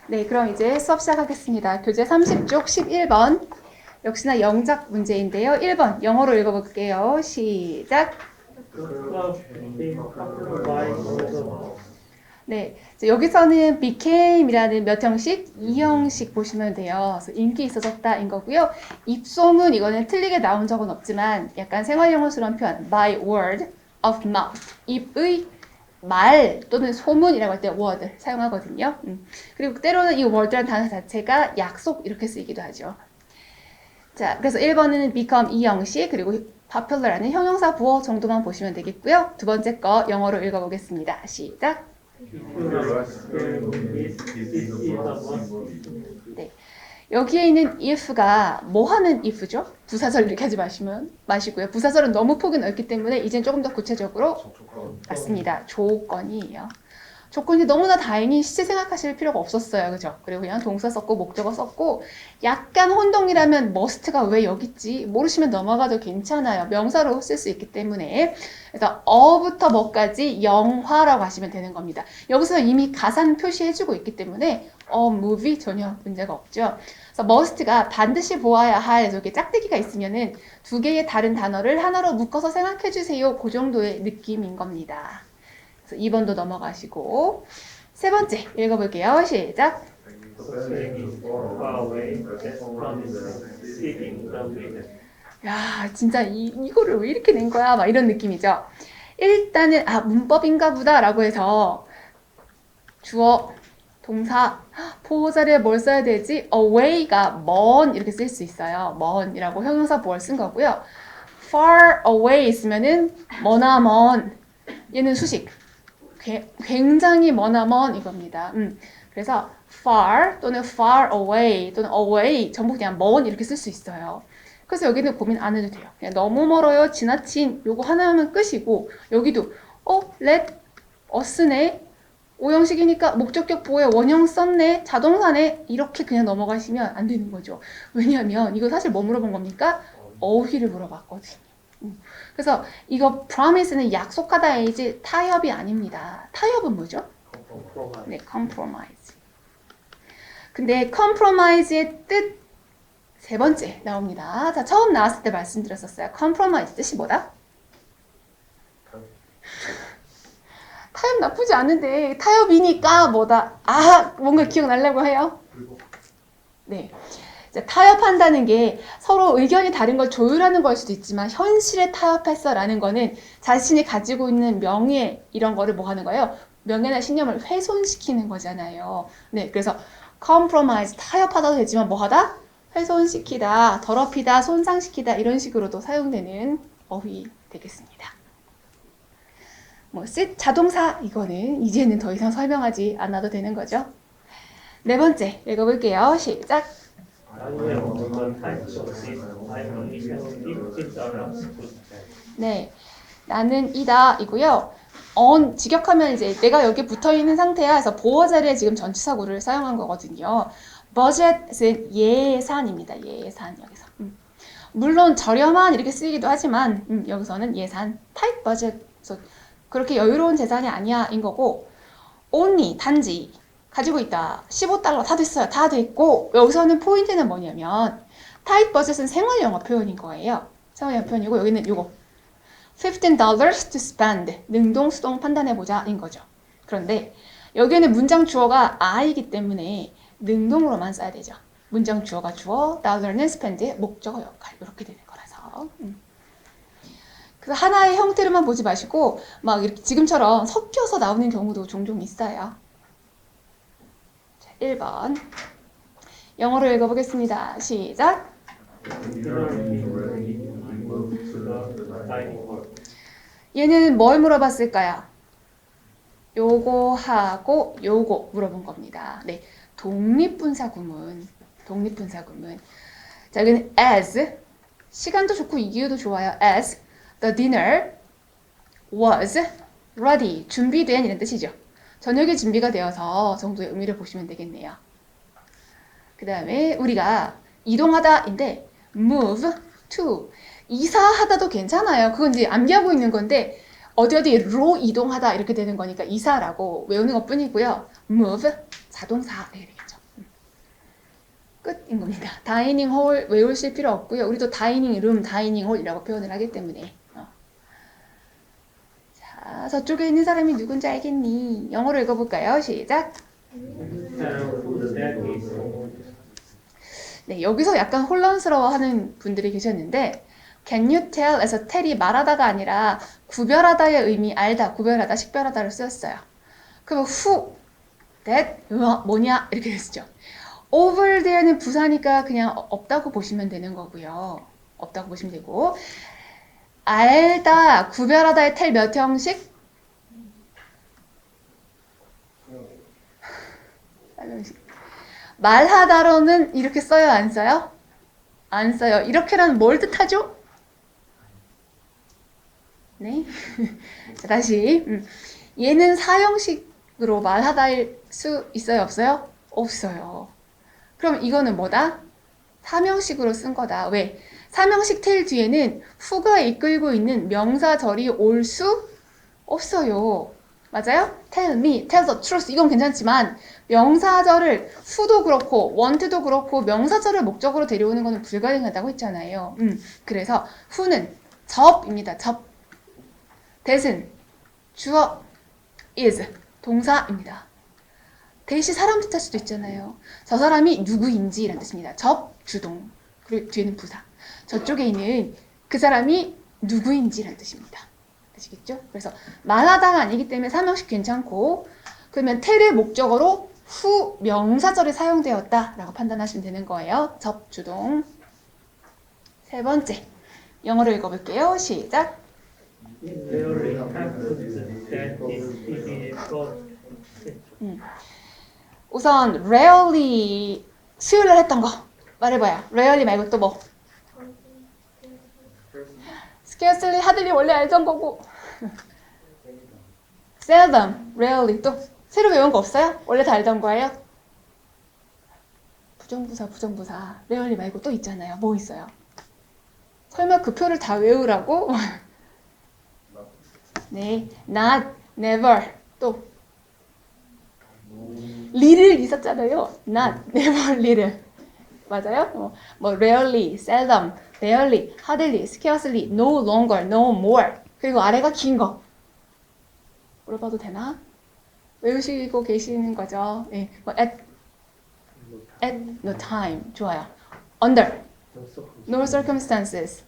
네, 그럼 이제 수업 시작하겠습니다. 교재 30쪽 11번. 역시나 영작 문제인데요. 1번 영어로 읽어볼게요. 시작. 네, 이제 여기서는 became이라는 몇 형식? 2형식 보시면 돼요. 그래서 인기 있어졌다인 거고요. 입소문 이거는 틀리게 나온 적은 없지만 약간 생활용어스러운 표현 by word of mouth 입의 말 또는 소문이라고 할 때 word 사용하거든요. 그리고 때로는 이 word라는 단어 자체가 약속 이렇게 쓰이기도 하죠. 자, 그래서 1번은 become 이 형식 그리고 popular라는 형용사 부호 정도만 보시면 되겠고요. 두 번째 거 영어로 읽어보겠습니다. 시작. 네. 여기에 있는 if가 뭐 하는 if죠? 부사절 이렇게 하지 마시고요. 부사절은 너무 폭이 넓기 때문에 이젠 조금 더 구체적으로 맞습니다. 조건이에요. 조건이 너무나 다행히 시제 생각하실 필요가 없었어요. 그죠? 그리고 그냥 동사 썼고 목적어 썼고 약간 혼동이라면 must가 왜 여기 있지? 모르시면 넘어가도 괜찮아요. 명사로 쓸 수 있기 때문에. 그래서 어부터 뭐까지 영화라고 하시면 되는 겁니다. 여기서 이미 가산 표시해주고 있기 때문에 movie 전혀 문제가 없죠. 그래서 must가 반드시 보아야 할 저기 짝대기가 있으면은 두 개의 다른 단어를 하나로 묶어서 생각해주세요. 그 정도의 느낌인 겁니다. 그래서 2번도 넘어가시고 세 번째 읽어볼게요. 시작. 야, 진짜 이거를 왜 이렇게 낸 거야? 막 이런 느낌이죠. 일단은 문법인가 보다라고 해서 주어, 동사, 보호자리에 뭘 써야 되지? away가 먼 이렇게 쓸 수 있어요. 먼이라고 형용사 보호를 쓴 거고요. far away 있으면은 머나 먼 얘는 수식. 굉장히 머나 먼 이겁니다. 그래서 far 또는 far away 또는 away 전부 그냥 먼 이렇게 쓸 수 있어요. 그래서 여기는 고민 안 해도 돼요. 그냥 너무 멀어요. 지나친 요거 하나면 끝이고 여기도 let us네. 오형식이니까 목적격 보호에 원형 썼네. 자동사네. 이렇게 그냥 넘어가시면 안 되는 거죠. 왜냐하면 이거 사실 뭐 물어본 겁니까? 어휘를 물어봤거든요. 그래서 이거 promise는 약속하다이지 타협이 아닙니다. 타협은 뭐죠? 네, compromise. 근데 compromise의 뜻 세 번째 나옵니다. 자, 처음 나왔을 때 말씀드렸었어요. compromise 뜻이 뭐다? 타협 나쁘지 않은데 타협이니까 뭐다? 뭔가 기억나려고 해요? 네. 타협한다는 게 서로 의견이 다른 걸 조율하는 걸 수도 있지만 현실에 타협했어라는 거는 자신이 가지고 있는 명예 이런 거를 뭐 하는 거예요? 명예나 신념을 훼손시키는 거잖아요. 네, 그래서 compromise 타협하다도 되지만 뭐 하다? 훼손시키다, 더럽히다, 손상시키다 이런 식으로도 사용되는 어휘 되겠습니다. 자동사 이거는 이제는 더 이상 설명하지 않아도 되는 거죠. 네 번째 읽어볼게요. 시작. 네, 나는 이다 이고요. 직역하면 이제 내가 여기 붙어있는 상태야 해서 보호 자리에 지금 전치사구를 사용한 거거든요. budget은 예산입니다. 예산 여기서. 물론 저렴한 이렇게 쓰이기도 하지만 여기서는 예산, tight budget. 그래서 그렇게 여유로운 재산이 아니야 인 거고 only 단지 가지고 있다. 15달러 다 됐어요. 다 됐고 여기서는 포인트는 뭐냐면 tight budget은 생활영어 표현인 거예요. 생활영어 표현이고 여기는 요거 $15 to spend 능동수동 판단해보자 인 거죠. 그런데 여기에는 문장 주어가 I이기 때문에 능동으로만 써야 되죠. 문장 주어가 주어, dollar는 spend의 목적어 역할 이렇게 되는 거라서 그래서 하나의 형태로만 보지 마시고 막 이렇게 지금처럼 섞여서 나오는 경우도 종종 있어요. 1번 영어로 읽어보겠습니다. 시작. 얘는 뭘 물어봤을까요? 요거하고 요거 물어본 겁니다. 네, 독립분사 구문. 자, 여기는 as 시간도 좋고 이유도 좋아요. as the dinner was ready 준비된 이런 뜻이죠. 저녁이 준비가 되어서 정도의 의미를 보시면 되겠네요. 그 다음에 우리가 이동하다인데 move to 이사하다도 괜찮아요. 그건 이제 암기하고 있는 건데 어디로 이동하다 이렇게 되는 거니까 이사라고 외우는 것 뿐이고요. move 자동사 이렇게 되겠죠. 끝인 겁니다. 다이닝 홀 외우실 필요 없고요. 우리도 다이닝 룸, 다이닝 홀이라고 표현을 하기 때문에. 자, 저쪽에 있는 사람이 누군지 알겠니? 영어로 읽어볼까요? 시작. 네, 여기서 약간 혼란스러워하는 분들이 계셨는데 Can you tell에서 tell이 말하다가 아니라 구별하다의 의미 알다, 구별하다, 식별하다를 쓰였어요. 그럼 who, that, 뭐냐 이렇게 됐죠. Over there는 부사니까 그냥 없다고 보시면 되는 거고요. 없다고 보시면 되고 알다, 구별하다의 tell 몇 형식? 말하다로는 이렇게 써요? 안 써요? 안 써요. 이렇게라는 뭘 뜻하죠? 네. 자, 다시. 얘는 사형식으로 말하다일 수 있어요? 없어요? 없어요. 그럼 이거는 뭐다? 사명식으로 쓴 거다. 왜? 사명식 텔 뒤에는 후가 이끌고 있는 명사절이 올 수 없어요. 맞아요? Tell me, tell the truth. 이건 괜찮지만 명사절을 who도 그렇고 want도 그렇고 명사절을 목적으로 데려오는 것은 불가능하다고 했잖아요. 그래서 who는 접입니다. 접. that은 주어, is 동사입니다. that이 사람 뜻할 수도 있잖아요. 저 사람이 누구인지 이란 뜻입니다. 접, 주동. 그리고 뒤에는 부사. 저쪽에 있는 그 사람이 누구인지 이란 뜻입니다. 아시겠죠? 그래서 말하다가 아니기 때문에 사명식 괜찮고 그러면 tell의 목적어로 후 명사절이 사용되었다라고 판단하시면 되는 거예요. 접, 주동. 세 번째 영어로 읽어볼게요. 시작. 우선 rarely 수요일날 했던 거 말해봐요. rarely 말고 또 뭐? scarcely, hardly 원래 알던 거고 seldom, rarely 또 새로 배운 거 없어요? 원래 다 알던 거예요? 부정부사, 부정부사 rarely 말고 또 있잖아요. 뭐 있어요? 설마 그 표를 다 외우라고? 네, not, never 또 little 있었잖아요. not, never, little 맞아요? 뭐 rarely, seldom, barely, hardly, scarcely, no longer, no more 그리고 아래가 긴 거 물어봐도 되나? 외우시고 계시는 거죠? 네. 뭐 at no time 좋아요. under, no circumstances,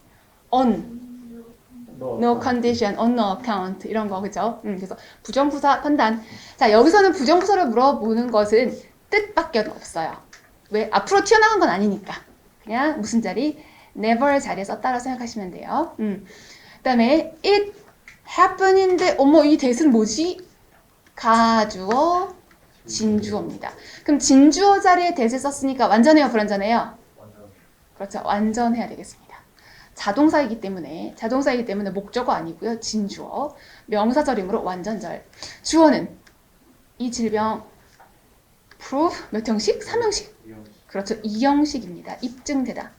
on, no condition, on no account 이런 거 그죠? 그래서 부정부사 판단. 자 여기서는 부정부사를 물어보는 것은 뜻밖에 없어요. 왜? 앞으로 튀어나간 건 아니니까. 그냥 무슨 자리? never 자리에 썼다라고 생각하시면 돼요. 그 다음에 it happen인데 어머 이 that은 뭐지? 가주어, 진주어입니다. 그럼 진주어 자리에 that을 썼으니까 완전해요? 불완전해요? 그렇죠. 완전해야 되겠습니다. 자동사이기 때문에 목적어 아니고요. 진주어. 명사절이므로 완전절. 주어는 이 질병 prove 몇 형식? 3형식. 그렇죠. 2형식입니다. 입증되다.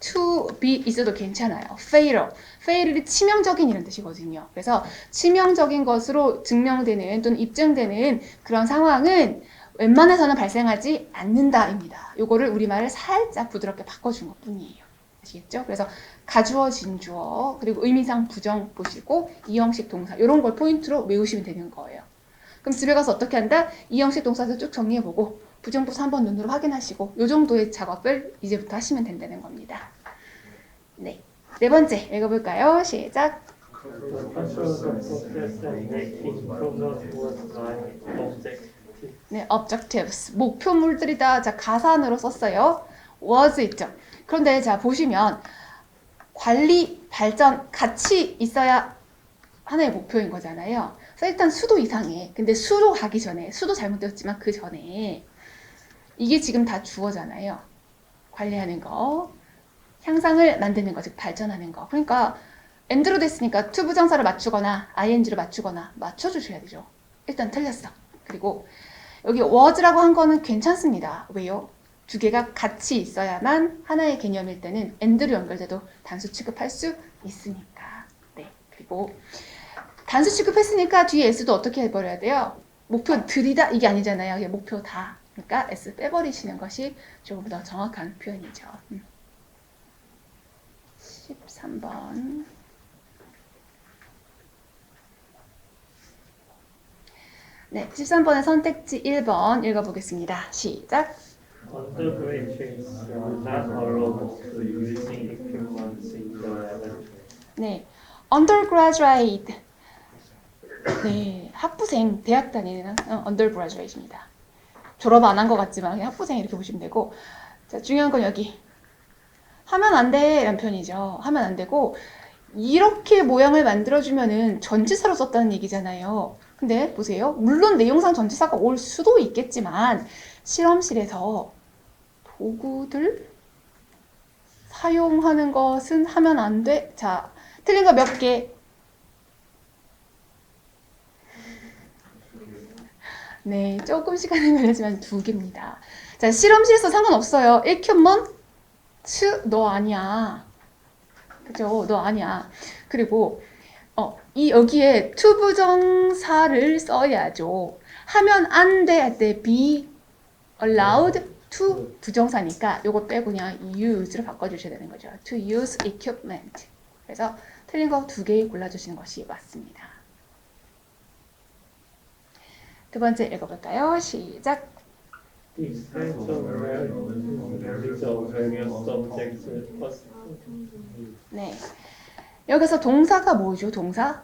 to be 있어도 괜찮아요. fatal. fatal이 치명적인 이런 뜻이거든요. 그래서 치명적인 것으로 증명되는 또는 입증되는 그런 상황은 웬만해서는 발생하지 않는다입니다. 요거를 우리말을 살짝 부드럽게 바꿔준 것 뿐이에요. 아시겠죠? 그래서 가주어, 진주어, 그리고 의미상 부정 보시고 이형식 동사 이런 걸 포인트로 외우시면 되는 거예요. 그럼 집에 가서 어떻게 한다? 이형식 동사에서 쭉 정리해보고 부정부사 한번 눈으로 확인하시고 이 정도의 작업을 이제부터 하시면 된다는 겁니다. 네, 네 번째 읽어볼까요? 시작. 네, objectives 목표물들이다. 자 가산으로 썼어요. was 있죠. 그런데 자 보시면 관리, 발전, 같이 있어야 하나의 목표인 거잖아요. 그래서 일단 수도 이상해. 근데 수도 가기 전에 수도 잘못되었지만 그 전에 이게 지금 다 주어잖아요. 관리하는 거, 향상을 만드는 거, 즉 발전하는 거. 그러니까 and로 됐으니까 to 부정사를 맞추거나 ing로 맞추거나 맞춰주셔야 되죠. 일단 틀렸어. 그리고 여기 was라고 한 거는 괜찮습니다. 왜요? 두 개가 같이 있어야만 하나의 개념일 때는 and로 연결돼도 단수 취급할 수 있으니까. 네. 그리고 단수 취급했으니까 뒤에 s도 어떻게 해버려야 돼요? 목표 들이다 이게 아니잖아요. 이게 목표다. 그러니까 S 빼버리시는 것이 조금 더 정확한 표현이죠. 13번. 네, 13번의 선택지 1번 읽어보겠습니다. 시작. Undergraduates are not allowed to using equipment in the laboratory. 네, undergraduate. 네, 학부생, 대학 다니는 undergraduate입니다. 졸업 안 한 것 같지만 그냥 학부생 이렇게 보시면 되고, 자, 중요한 건 여기 하면 안 돼 라는 표현이죠. 하면 안 되고 이렇게 모양을 만들어주면은 전치사로 썼다는 얘기잖아요. 근데 보세요. 물론 내용상 전치사가 올 수도 있겠지만 실험실에서 도구들 사용하는 것은 하면 안 돼. 자, 틀린 거 몇 개? 네, 조금 시간이 걸리지만 2개입니다. 자, 실험실에서 상관없어요. 1큐먼 너 아니야. 그죠? 너 아니야. 그리고 여기에 to 부정사를 써야죠. 하면 안 돼 할 때 be allowed to 부정사니까 요거 빼고 그냥 use로 바꿔주셔야 되는 거죠. to use equipment. 그래서 틀린 거 2개 골라주시는 것이 맞습니다. 두 번째 읽어볼까요? 시작. The extent of knowledge of various subjects was 네. 여기서 동사가 뭐죠? 동사?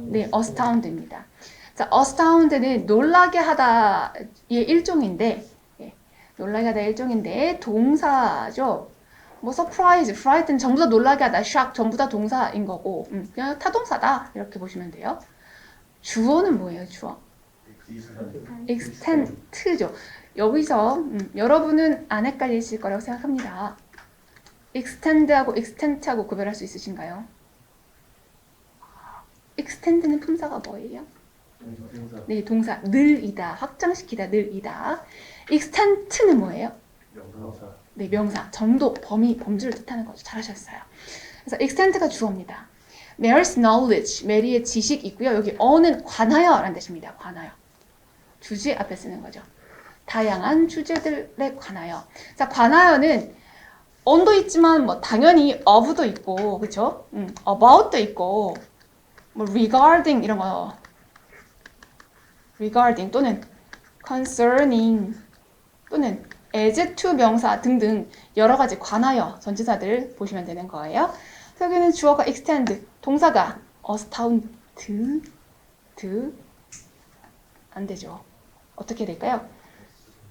네, astound입니다. 자, astound는 놀라게 하다의 일종인데, 놀라게 하다의 일종인데, 동사죠. 뭐, surprise, frighten, 전부 다 놀라게 하다, shock, 전부 다 동사인 거고, 그냥 타동사다. 이렇게 보시면 돼요. 주어는 뭐예요, 주어? extent죠. 여기서, 여러분은 안 헷갈리실 거라고 생각합니다. extend하고 extent하고 구별할 수 있으신가요? extend는 품사가 뭐예요? 네, 동사 늘이다, 확장시키다, 늘이다. extent는 뭐예요? 네, 명사, 정도, 범위, 범주를 뜻하는 거죠. 잘하셨어요. 그래서 extent가 주어입니다. Mary's knowledge, 메리의 지식 있고요. 여기 어는 관하여라는 뜻입니다. 관하여. 주제 앞에 쓰는 거죠. 다양한 주제들에 관하여. 자, 관하여는 on도 있지만 뭐 당연히 of도 있고, 그렇죠? about도 있고, 뭐 regarding 이런 거, regarding 또는 concerning 또는 as to 명사 등등 여러 가지 관하여 전치사들 보시면 되는 거예요. 여기는 주어가 extend, 동사가 astound, 안 되죠. 어떻게 될까요?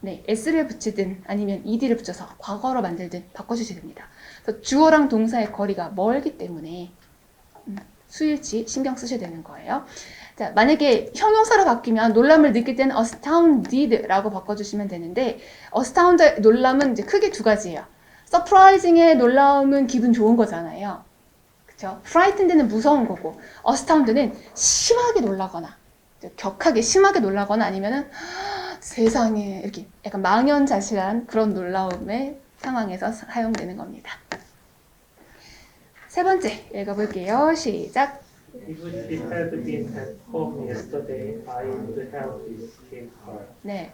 네, s를 붙이든 아니면 ed를 붙여서 과거로 만들든 바꿔주셔야 됩니다. 그래서 주어랑 동사의 거리가 멀기 때문에 수일치 신경 쓰셔야 되는 거예요. 자, 만약에 형용사로 바뀌면 놀람을 느낄 때는 astounded라고 바꿔주시면 되는데 astound의 놀람은 이제 크게 2가지예요. surprising의 놀라움은 기분 좋은 거잖아요. 그렇죠? frightened는 무서운 거고 astound는 심하게 놀라거나 격하게 심하게 놀라거나 아니면은 세상에 이렇게 약간 망연자실한 그런 놀라움의 상황에서 사용되는 겁니다. 세 번째 읽어볼게요. 시작. If she had been at home yesterday, I would have escaped her. 네.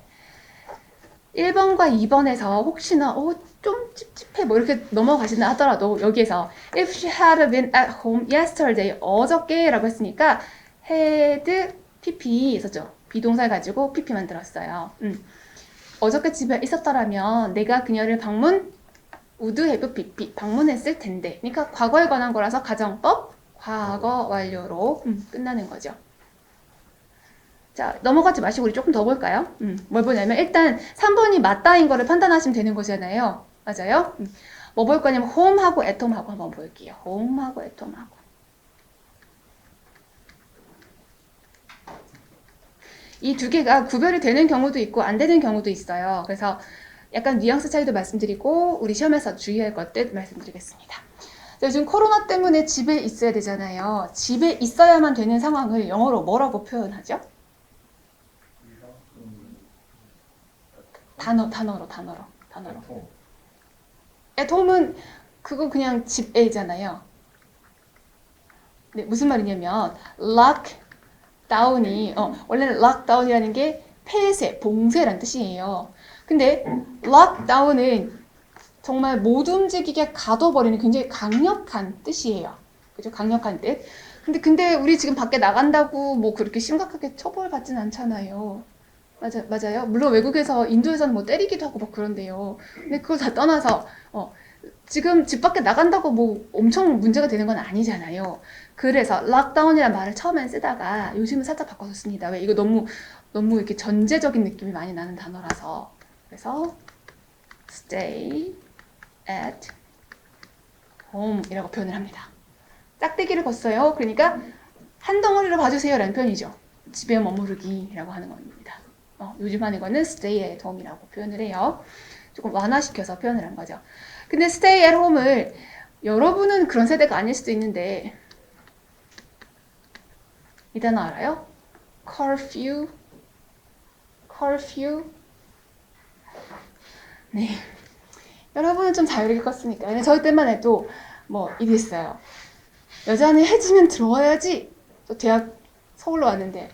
1번과 2번에서 혹시나 좀 찝찝해 뭐 이렇게 넘어가시나 하더라도 여기에서 if she had been at home yesterday 어저께라고 했으니까 had pp 썼죠. 비동사 가지고 pp 만들었어요. 어저께 집에 있었더라면 내가 그녀를 would have pp 방문했을 텐데. 그러니까 과거에 관한 거라서 가정법 과거 완료로 끝나는 거죠. 자, 넘어가지 마시고 우리 조금 더 볼까요? 뭘 보냐면 일단 3번이 맞다인 거를 판단하시면 되는 거잖아요. 맞아요? 뭐 볼 거냐면 home하고 at home하고 한번 볼게요. home하고 at home하고. 이 2개가 구별이 되는 경우도 있고 안 되는 경우도 있어요. 그래서 약간 뉘앙스 차이도 말씀드리고 우리 시험에서 주의할 것들 말씀드리겠습니다. 요즘 코로나 때문에 집에 있어야 되잖아요. 집에 있어야만 되는 상황을 영어로 뭐라고 표현하죠? 단어로. at home은 그거 그냥 집에잖아요. 네, 무슨 말이냐면 lockdown이 원래는 lockdown이라는 게 폐쇄, 봉쇄란 뜻이에요. 근데 lockdown은 정말 못 움직이게 가둬버리는 굉장히 강력한 뜻이에요. 그죠? 강력한 뜻. 근데 우리 지금 밖에 나간다고 뭐 그렇게 심각하게 처벌받진 않잖아요. 맞아요. 물론 외국에서 인도에서는 뭐 때리기도 하고 막 그런데요. 근데 그걸 다 떠나서 지금 집 밖에 나간다고 뭐 엄청 문제가 되는 건 아니잖아요. 그래서 락다운이라는 말을 처음엔 쓰다가 요즘은 살짝 바꿔서 씁니다. 왜? 이거 너무 이렇게 전제적인 느낌이 많이 나는 단어라서. 그래서 stay at home 이라고 표현을 합니다. 짝대기를 걷어요. 그러니까 한 덩어리로 봐주세요 라는 표현이죠. 집에 머무르기라고 하는 겁니다. 요즘 하는 거는 stay at home이라고 표현을 해요. 조금 완화시켜서 표현을 한 거죠. 근데 stay at home을 여러분은 그런 세대가 아닐 수도 있는데 이 단어 알아요? curfew. 네. 여러분은 좀 자유롭게 컸으니까. 근데 저희 때만 해도 뭐 이랬어요. 여자는 해지면 들어와야지. 또 대학 서울로 왔는데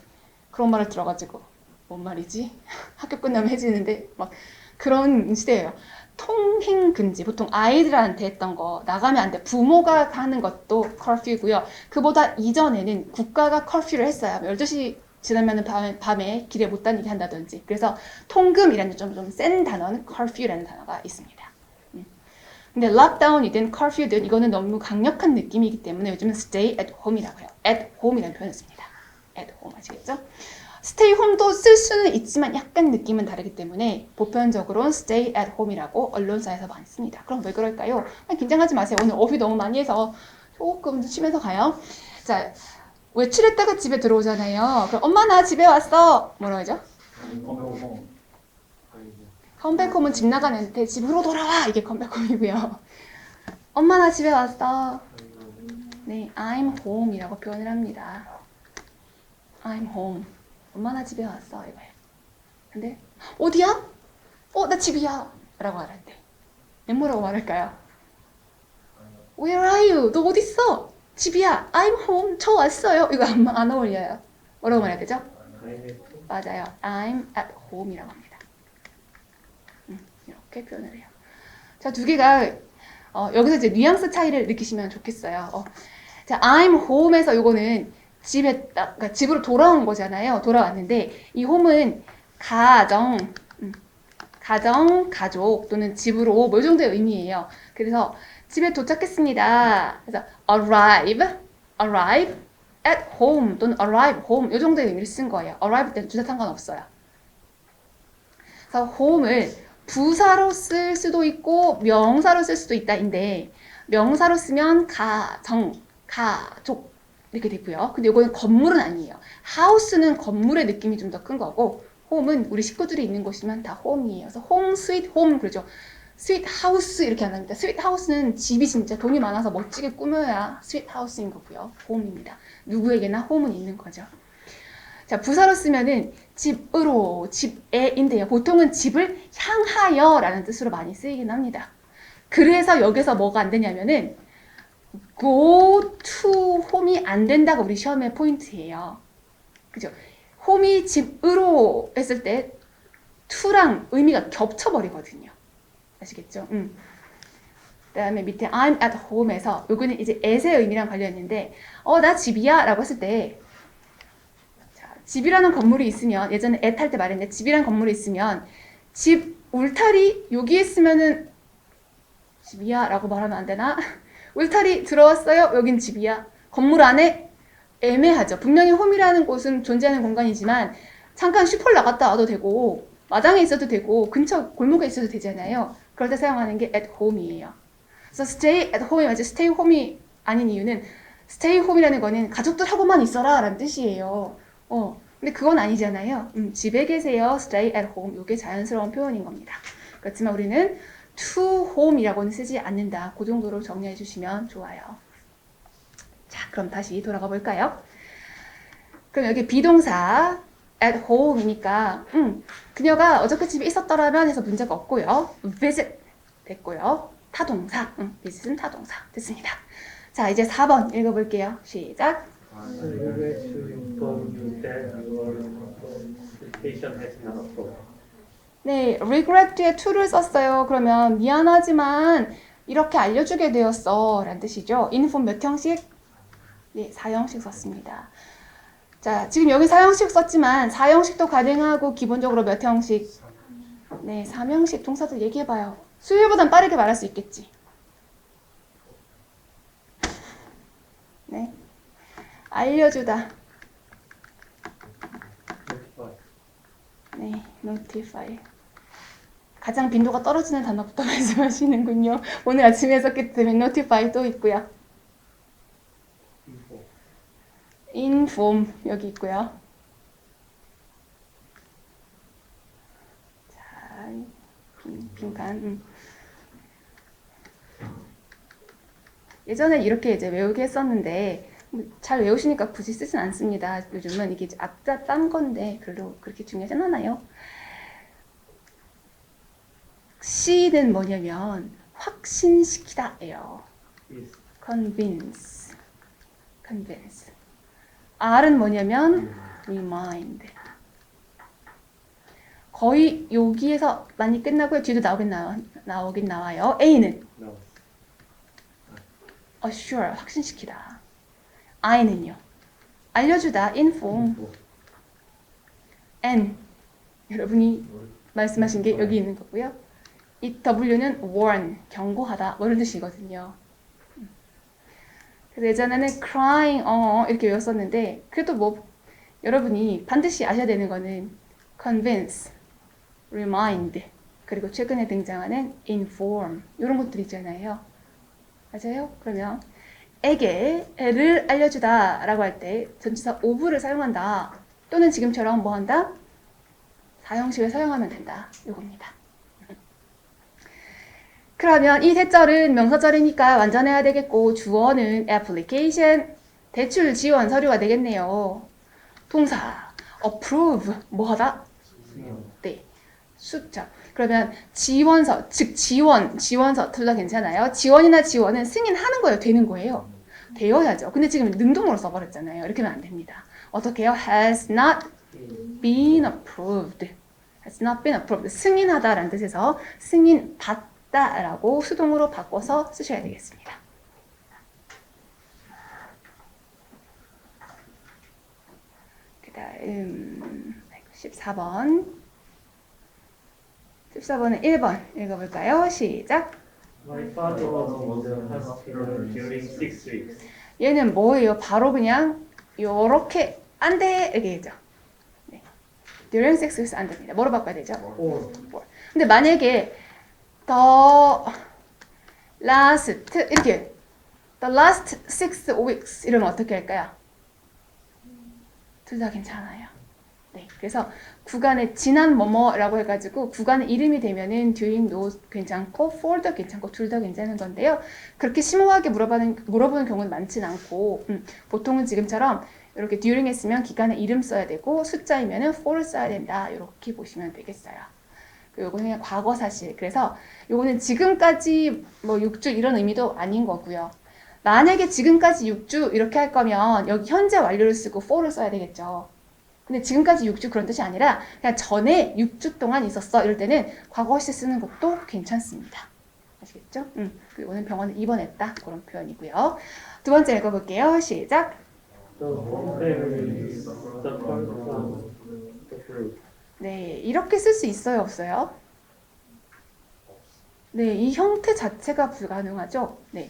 그런 말을 들어가지고 뭔 말이지? 학교 끝나면 해지는데 막 그런 시대예요. 통행 금지. 보통 아이들한테 했던 거 나가면 안 돼. 부모가 하는 것도 커퓨고요. 그보다 이전에는 국가가 커퓨를 했어요. 12시 지나면 밤에 길에 못 다니게 한다든지. 그래서 통금이라는 좀 센 단어는 커퓨라는 단어가 있습니다. 근데 락다운이든 커퓨든 이거는 너무 강력한 느낌이기 때문에 요즘은 stay at home이라고 해요. at home이라는 표현을 씁니다. at home 아시겠죠? stay home도 쓸 수는 있지만 약간 느낌은 다르기 때문에 보편적으로는 stay at home이라고 언론사에서 많이 씁니다. 그럼 왜 그럴까요? 긴장하지 마세요. 오늘 어휘 너무 많이 해서 조금 쉬면서 가요. 자, 외출했다가 집에 들어오잖아요. 그럼 엄마 나 집에 왔어. 뭐라고 하죠? 컴백홈은 집 나가는데 집으로 돌아와. 이게 컴백홈이고요. 엄마 나 집에 왔어. 네, I'm home이라고 표현을 합니다. I'm home. 엄마 나 집에 왔어. 이거예요. 근데 어디야? 나 집이야. 라고 말할 때 뭐라고 말할까요? Where are you? 너 어디 있어? 집이야. I'm home. 저 왔어요. 이거 안 어울려요. 뭐라고 말해야 되죠? 맞아요. I'm at home이라고 합니다. 이렇게 표현을 해요. 자, 두 개가 여기서 이제 뉘앙스 차이를 느끼시면 좋겠어요. 자, I'm home에서 요거는 그러니까 집으로 돌아온 거잖아요. 돌아왔는데 이 home은 가정, 가족 또는 집으로 뭐 이 정도의 의미예요. 그래서 집에 도착했습니다. 그래서 arrive at home 또는 arrive home 이 정도의 의미를 쓴 거예요. arrive 때는 둘 다 상관없어요. 그래서 home을 부사로 쓸 수도 있고 명사로 쓸 수도 있다인데 명사로 쓰면 가정, 가족 이렇게 되고요. 근데 이거는 건물은 아니에요. house는 건물의 느낌이 좀 더 큰 거고 home은 우리 식구들이 있는 곳이면 다 home이에요. 그래서 home sweet home 그러죠. sweet house 이렇게 안 합니다. sweet house는 집이 진짜 돈이 많아서 멋지게 꾸며야 sweet house인 거고요. home입니다. 누구에게나 home은 있는 거죠. 자, 부사로 쓰면은 집으로, 집에인데요. 보통은 집을 향하여 라는 뜻으로 많이 쓰이긴 합니다. 그래서 여기서 뭐가 안 되냐면은 go to home이 안 된다가 우리 시험의 포인트예요. 그죠? home이 집으로 했을 때 to랑 의미가 겹쳐버리거든요. 아시겠죠? 그 다음에 밑에 I'm at home에서 요거는 이제 at의 의미랑 관련있는데 나 집이야 라고 했을 때 집이라는 건물이 있으면 예전에 at 할 때 말했는데 집이라는 건물이 있으면 집 울타리 여기 있으면은 집이야 라고 말하면 안 되나? 울타리 들어왔어요? 여긴 집이야. 건물 안에 애매하죠. 분명히 홈이라는 곳은 존재하는 공간이지만 잠깐 슈퍼를 나갔다 와도 되고 마당에 있어도 되고 근처 골목에 있어도 되잖아요. 그럴 때 사용하는 게 at home이에요. 그래서 stay at home이 맞지 stay home이 아닌 이유는 stay home이라는 거는 가족들하고만 있어라 라는 뜻이에요. 근데 그건 아니잖아요. 집에 계세요. stay at home. 이게 자연스러운 표현인 겁니다. 그렇지만 우리는 to home이라고는 쓰지 않는다. 그 정도로 정리해 주시면 좋아요. 자, 그럼 다시 돌아가 볼까요? 그럼 여기 비동사 at home이니까 그녀가 어저께 집에 있었더라면 해서 문제가 없고요. visit 됐고요. 타동사, visit은 타동사 됐습니다. 자, 이제 4번 읽어볼게요. 시작. I regret to inform you that you are not going to patient has not approved. 네, regret 뒤에 to를 썼어요. 그러면 미안하지만 이렇게 알려주게 되었어 라는 뜻이죠. inform 몇 형식? 네, 4형식 썼습니다. 자, 지금 여기 4형식 썼지만 4형식도 가능하고 기본적으로 몇 형식? 네, 3형식 동사들 얘기해봐요. 수요일보단 빠르게 말할 수 있겠지. 네, 알려주다. Notify. 네, notify. 가장 빈도가 떨어지는 단어부터 말씀하시는군요. 오늘 아침에 썼기 때문에 notify 또 있고요. Info. inform 여기 있고요. 자, 빈칸. 예전에 이렇게 이제 외우게 했었는데 잘 외우시니까 굳이 쓰진 않습니다. 요즘은 이게 이제 악자 딴 건데 별로 그렇게 중요하진 않아요. C는 뭐냐면 확신시키다예요. Is. convince. R은 뭐냐면 remind. 거의 여기에서 많이 끝나고요. 뒤도 나오긴 나와요. A는 No. assure, 확신시키다. I는요, 알려주다, inform. Info. N, 여러분이 말씀하신 게 여기 있는 거고요. 이 W는 warn, 경고하다, 뭐 이런 뜻이거든요. 그래서 예전에는 crying, 이렇게 외웠었는데, 그래도 뭐, 여러분이 반드시 아셔야 되는 거는 convince, remind, 그리고 최근에 등장하는 inform, 이런 것들 있잖아요. 맞아요? 그러면 에게를 알려주다 라고 할 때 전치사 of를 사용한다. 또는 지금처럼 뭐 한다? 4형식을 사용하면 된다. 요겁니다. 그러면 이 대절은 명사절이니까 완전해야 되겠고 주어는 application, 대출 지원 서류가 되겠네요. 동사 approve, 뭐 하다? 승인. 네, 숫자. 그러면 지원서, 즉 지원서 둘 다 괜찮아요. 지원이나 지원은 승인하는 거예요, 되는 거예요. 되어야죠. 근데 지금 능동으로 써버렸잖아요. 이렇게 하면 안 됩니다. 어떻게 해요? has not been approved. has not been approved. 승인하다라는 뜻에서 승인 받다라고 수동으로 바꿔서 쓰셔야 되겠습니다. 그 다음 14번. 14번은 1번 읽어볼까요? 시작. My father was in the hospital during 6 weeks. 얘는 뭐예요? 바로 그냥 요렇게 안 돼! 이렇게 되죠. 네. during sex weeks 안 됩니다. 뭐로 바꿔야 되죠? Or. 근데 만약에 the last 이렇게 the last 6 weeks 이러면 어떻게 할까요? 둘 다 괜찮아요. 네, 그래서 구간의 지난 뭐뭐라고 해가지고 구간의 이름이 되면은 during those 괜찮고 for도 괜찮고 둘 다 괜찮은 건데요. 그렇게 심오하게 물어보는 경우는 많진 않고 보통은 지금처럼 이렇게 during 했으면 기간의 이름 써야 되고 숫자이면은 for를 써야 된다. 이렇게 보시면 되겠어요. 요거는 그냥 과거 사실. 그래서 요거는 지금까지 뭐 6주 이런 의미도 아닌 거고요. 만약에 지금까지 6주 이렇게 할 거면 여기 현재 완료를 쓰고 for를 써야 되겠죠. 근데 지금까지 6주 그런 뜻이 아니라 그냥 전에 6주 동안 있었어. 이럴 때는 과거 시 쓰는 것도 괜찮습니다. 아시겠죠? 그리고는 병원에 입원했다. 그런 표현이고요. 두 번째 읽어볼게요. 시작. The whole family is the first one to approve. 네, 이렇게 쓸 수 있어요? 없어요? 네, 이 형태 자체가 불가능하죠? 네.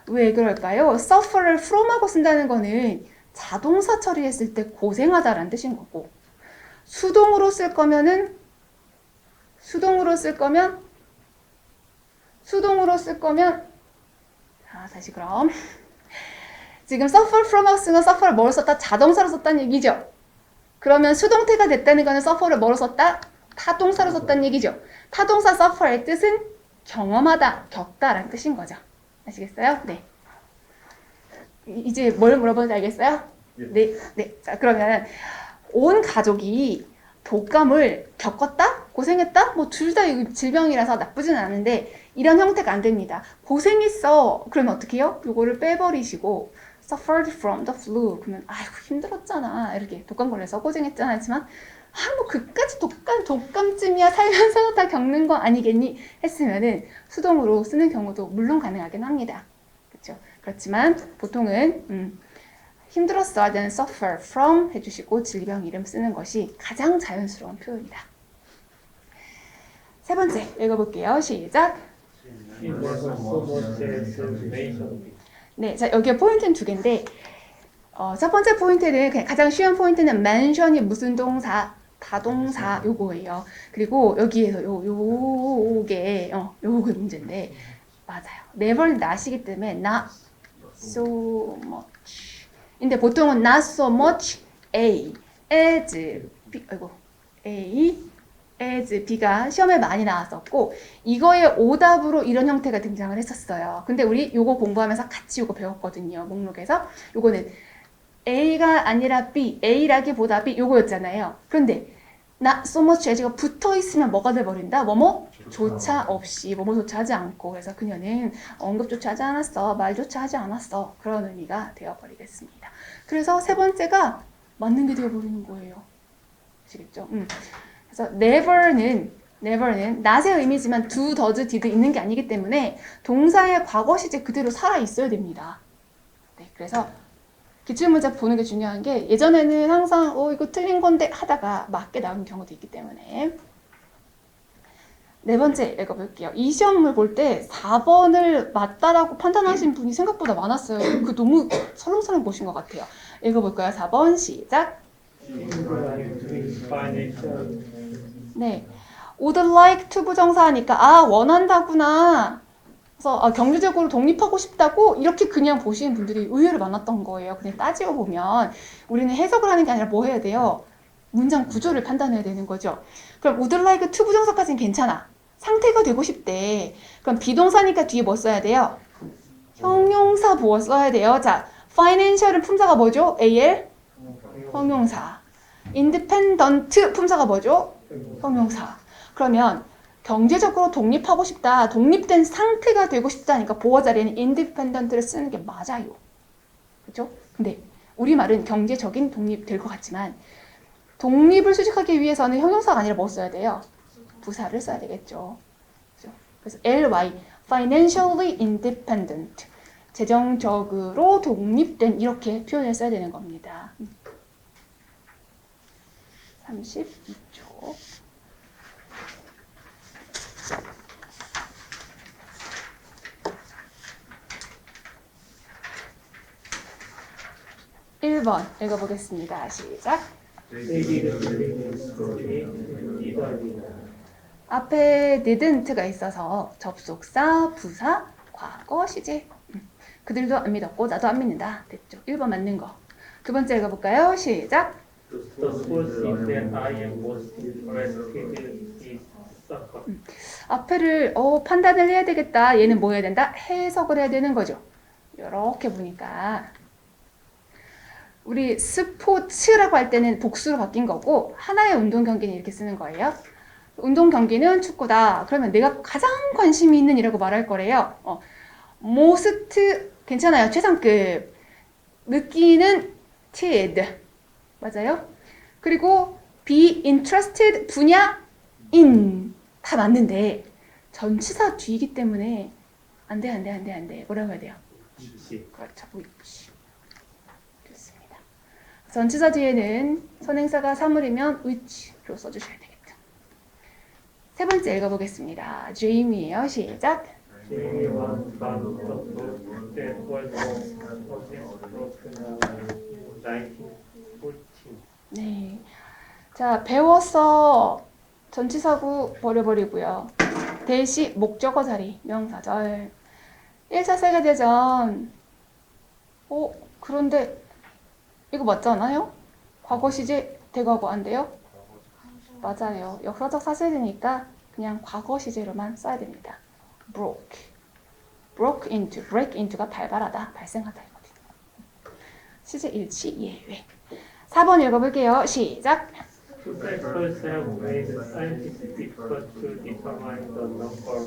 왜 그럴까요? suffer를 from하고 쓴다는 거는 자동사 처리했을 때 고생하다라는 뜻인 거고 수동으로 쓸 거면 자, 다시 그럼 지금 suffer from하고 쓴 건 suffer를 뭐로 썼다? 자동사로 썼다는 얘기죠. 그러면 수동태가 됐다는 거는 suffer를 뭐로 썼다? 타동사로 썼다는 얘기죠. 타동사 suffer의 뜻은 경험하다, 겪다라는 뜻인 거죠. 아시겠어요? 네. 이제 뭘 물어보는지 알겠어요? 네. 자, 그러면 온 가족이 독감을 겪었다? 고생했다? 뭐 둘 다 질병이라서 나쁘진 않은데 이런 형태가 안 됩니다. 고생했어. 그러면 어떻게 해요? 요거를 빼버리시고 suffered from the flu. 그러면 아이고 힘들었잖아. 이렇게 독감 걸려서 고생했잖아. 하지만 뭐 그까지 독감쯤이야 살면서 다 겪는 거 아니겠니? 했으면은 수동으로 쓰는 경우도 물론 가능하긴 합니다. 그렇죠? 그렇지만 보통은 힘들었어 하는 suffer from 해주시고 질병 이름 쓰는 것이 가장 자연스러운 표현이다. 세 번째 읽어볼게요. 시작. She never so much as mentioned. 네, 자 여기에 포인트는 두 개인데 첫 번째 포인트는 그냥 가장 쉬운 포인트는 mention이 무슨 동사, 다동사 요거예요. 그리고 여기에서 요게 문제인데 맞아요. never not이기 때문에 not so much. 근데 보통은 not so much A as B A as B가 시험에 많이 나왔었고 이거의 오답으로 이런 형태가 등장을 했었어요. 근데 우리 요거 공부하면서 같이 요거 배웠거든요. 목록에서 요거는 A가 아니라 B, A라기보다 B 요거였잖아요. 그런데 not so much as가 붙어 있으면 뭐가 돼버린다? 뭐뭐조차 없이, 뭐뭐조차 하지 않고 그래서 그녀는 언급조차 하지 않았어, 말조차 하지 않았어 그런 의미가 되어버리겠습니다. 그래서 세 번째가 맞는 게 되어버리는 거예요. 아시겠죠? 그래서 never는 not의 의미지만 do, does, did 있는 게 아니기 때문에 동사의 과거 시제 그대로 살아 있어야 됩니다. 네, 그래서 기출문제 보는 게 중요한 게 예전에는 항상 이거 틀린 건데 하다가 맞게 나오는 경우도 있기 때문에 네 번째 읽어볼게요. 이 시험을 볼 때 4번을 맞다라고 판단하신 분이 생각보다 많았어요. 그 너무 설렁설렁 보신 것 같아요. 읽어볼까요? 4번 시작. 네, would like to 부정사하니까 원한다구나. 그래서 경제적으로 독립하고 싶다고 이렇게 그냥 보시는 분들이 의외로 많았던 거예요. 그냥 따지고 보면 우리는 해석을 하는 게 아니라 뭐 해야 돼요? 문장 구조를 판단해야 되는 거죠. 그럼 would like to 부정사까지는 괜찮아. 상태가 되고 싶대. 그럼 비동사니까 뒤에 뭐 써야 돼요? 형용사 보어 써야 돼요. 자, financial은 품사가 뭐죠? AL? 형용사. independent 품사가 뭐죠? 형용사. 그러면 경제적으로 독립하고 싶다, 독립된 상태가 되고 싶다니까 보어 자리에는 independent를 쓰는 게 맞아요. 그렇죠? 근데 우리말은 경제적인 독립 될 것 같지만 독립을 수식하기 위해서는 형용사가 아니라 뭐 써야 돼요? 부사를 써야 되겠죠. 그렇죠? 그래서 ly, financially independent, 재정적으로 독립된 이렇게 표현을 써야 되는 겁니다. 32초. 1번 읽어보겠습니다. 시작. 앞에 didn't가 있어서 접속사, 부사, 과거, 시제. 그들도 안 믿었고 나도 안 믿는다. 됐죠. 1번 맞는 거. 두 번째 읽어볼까요? 시작. The sports event I am most interested in is soccer. 앞에를 판단을 해야 되겠다. 얘는 뭐 해야 된다? 해석을 해야 되는 거죠. 이렇게 보니까 우리 스포츠라고 할 때는 복수로 바뀐 거고 하나의 운동 경기는 이렇게 쓰는 거예요. 운동 경기는 축구다. 그러면 내가 가장 관심이 있는 이라고 말할 거래요. most 괜찮아요. 최상급. 느끼는 tid. 맞아요? 그리고 be interested 분야 in 다 맞는데 전치사 뒤이기 때문에 안 돼. 뭐라고 해야 돼요? 그렇죠. which. 좋습니다. 전치사 뒤에는 선행사가 사물이면 which로 써주셔야 되겠죠. 세 번째 읽어보겠습니다. Jamie예요. 시작. Jamie once found the book that was broken in 1914. 네. 자, 배웠어. 전치사구 버려버리고요. 대시 목적어 자리 명사절. 1차 세계대전. 그런데 이거 맞잖아요? 과거 시제 대과거 안 돼요? 맞아요. 역사적 사실이니까 그냥 과거 시제로만 써야 됩니다. break into가 발발하다, 발생하다 이거든요. 시제 일치 예외. 4번 읽어볼게요. 시작. Two factors have made it scientific difficult to determine the number of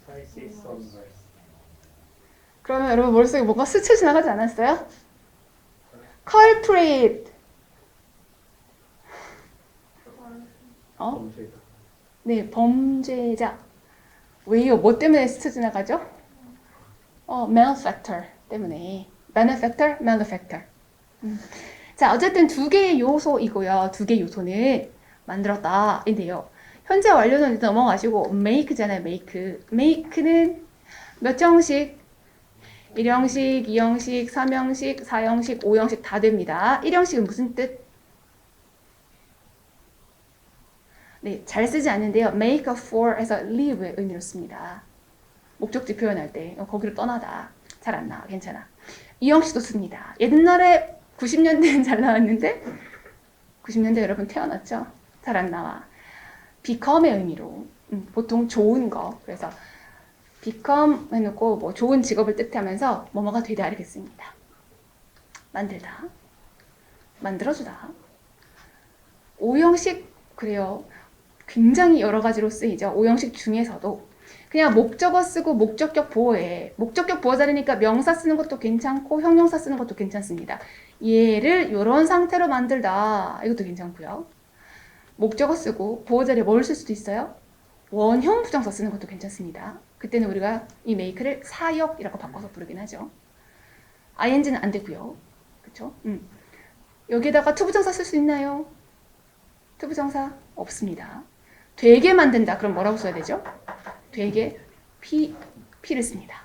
species on Earth. 그러면 여러분 머릿속에 뭔가 스쳐 지나가지 않았어요? culprit. 어? 범죄자. 네, 범죄자. 왜요? 뭐 때문에 스쳐 지나가죠? malefactor 때문에. benefactor, malefactor. 자, 어쨌든 두 개의 요소이고요. 두 개의 요소는 만들었다인데요. 현재 완료는 일단 넘어가시고 make잖아요. make는 몇 형식? 1형식, 2형식, 3형식, 4형식, 5형식 다 됩니다. 1형식은 무슨 뜻? 네, 잘 쓰지 않는데요. make a for 해서 leave의 의미로 씁니다. 목적지 표현할 때 거기로 떠나다. 잘 안 나와. 괜찮아. 2형식도 씁니다. 옛날에 90년대는 잘 나왔는데 90년대 여러분 태어났죠? 잘 안 나와. become의 의미로 보통 좋은 거. 그래서 become 해놓고 뭐 좋은 직업을 뜻하면서 뭐뭐가 되다 이렇게 씁니다. 만들다. 만들어주다. 5형식 그래요. 굉장히 여러 가지로 쓰이죠. 5형식 중에서도 그냥 목적어 쓰고 목적격 보호해. 목적격 보호 자리니까 명사 쓰는 것도 괜찮고 형용사 쓰는 것도 괜찮습니다. 얘를 이런 상태로 만들다. 이것도 괜찮고요. 목적어 쓰고 보호 자리에 뭘 쓸 수도 있어요? 원형 부정사 쓰는 것도 괜찮습니다. 그때는 우리가 이 make를 사역이라고 바꿔서 부르긴 하죠. ing는 안 되고요. 그쵸? 여기에다가 투부정사 쓸 수 있나요? 투부정사 없습니다. 되게 만든다. 그럼 뭐라고 써야 되죠? 되게 P를 씁니다.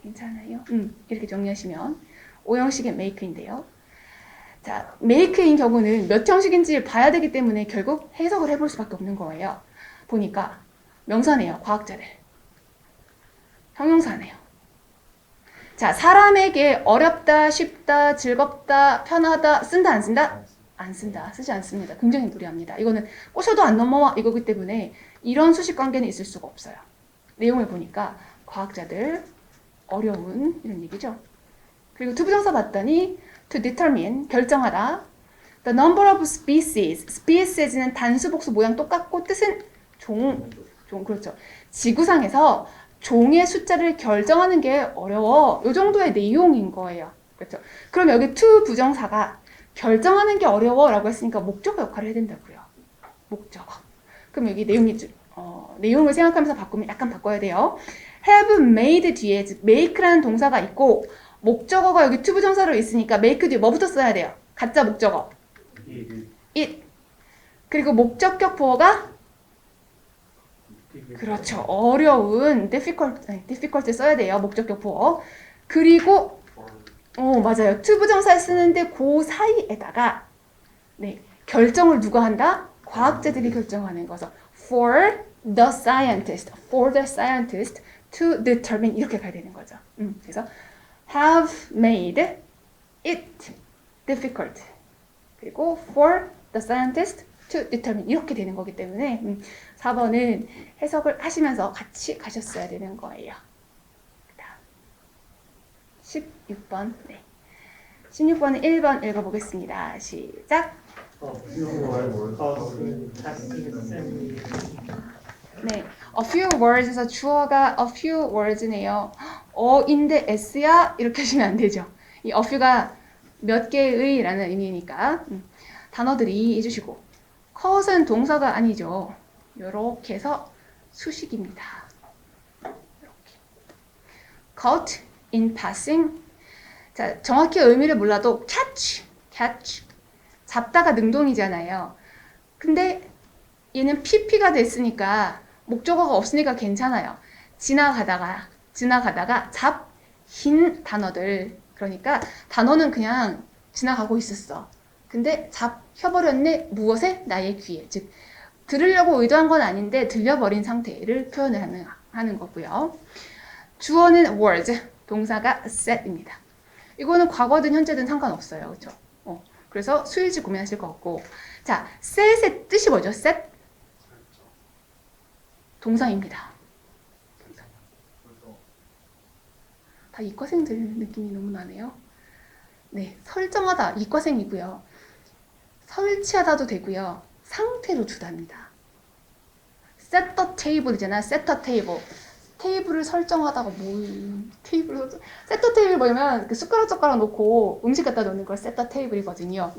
괜찮아요? 이렇게 정리하시면 5형식의 make인데요. 자, make인 경우는 몇 형식인지 봐야 되기 때문에 결국 해석을 해볼 수밖에 없는 거예요. 보니까 명사네요. 과학자들. 형용사네요. 자, 사람에게 어렵다, 쉽다, 즐겁다, 편하다 쓴다, 안 쓴다? 안 쓴다. 쓰지 않습니다. 굉장히 무리합니다. 이거는 꼬셔도 안 넘어와 이거기 때문에 이런 수식 관계는 있을 수가 없어요. 내용을 보니까 과학자들 어려운 이런 얘기죠. 그리고 투부정사 봤더니 to determine 결정하다. The number of species. species는 단수 복수 모양 똑같고 뜻은 종 그렇죠. 지구상에서 종의 숫자를 결정하는 게 어려워. 이 정도의 내용인 거예요. 그렇죠. 그럼 여기 to 부정사가 결정하는 게 어려워라고 했으니까 목적어 역할을 해야 된다고요. 목적어. 그럼 여기 내용을 생각하면서 바꾸면 약간 바꿔야 돼요. have made 뒤에 make라는 동사가 있고 목적어가 여기 to 부정사로 있으니까 make 뒤에 뭐부터 써야 돼요? 가짜 목적어. it. 그리고 목적격 보어가 그렇죠. 어려운 difficult 써야 돼요. 목적격 보어. 그리고 맞아요. to 부정사 쓰는데 그 사이에다가 결정을 누가 한다? 과학자들이 결정하는 거죠. for the scientist to determine 이렇게 가야 되는 거죠. 그래서 have made it difficult 그리고 for the scientist to determine 이렇게 되는 거기 때문에 4번은 해석을 하시면서 같이 가셨어야 되는 거예요. 16번 16번은 1번 읽어보겠습니다. 시작. 네, a few words에서 주어가 a few words네요. 어인데 s야 이렇게 하시면 안 되죠. 이 a few가 몇 개의 라는 의미니까 단어들이 해주시고 cut은 동사가 아니죠. 이렇게 해서 수식입니다. 이렇게. cut in passing. 자, 정확히 의미를 몰라도 catch 잡다가 능동이잖아요. 근데 얘는 pp가 됐으니까 목적어가 없으니까 괜찮아요. 지나가다가 잡힌 단어들. 그러니까 단어는 그냥 지나가고 있었어. 근데 잡혀버렸네. 무엇에? 나의 귀에. 즉 들으려고 의도한 건 아닌데 들려버린 상태를 표현을 하는 거고요. 주어는 was, 동사가 set입니다. 이거는 과거든 현재든 상관없어요. 그렇죠? 그래서 수일지 고민하실 것 같고. 자, set의 뜻이 뭐죠? set? 동사입니다. 다 이과생들 느낌이 너무 나네요. 네, 설정하다 이과생이고요. 설치하다도 되고요. 상태로 두답니다. set the table이잖아. set the table. 테이블을 설정하다가 세터 테이블 뭐냐면 그 숟가락 놓고 음식 갖다 놓는 걸 세터 테이블이거든요.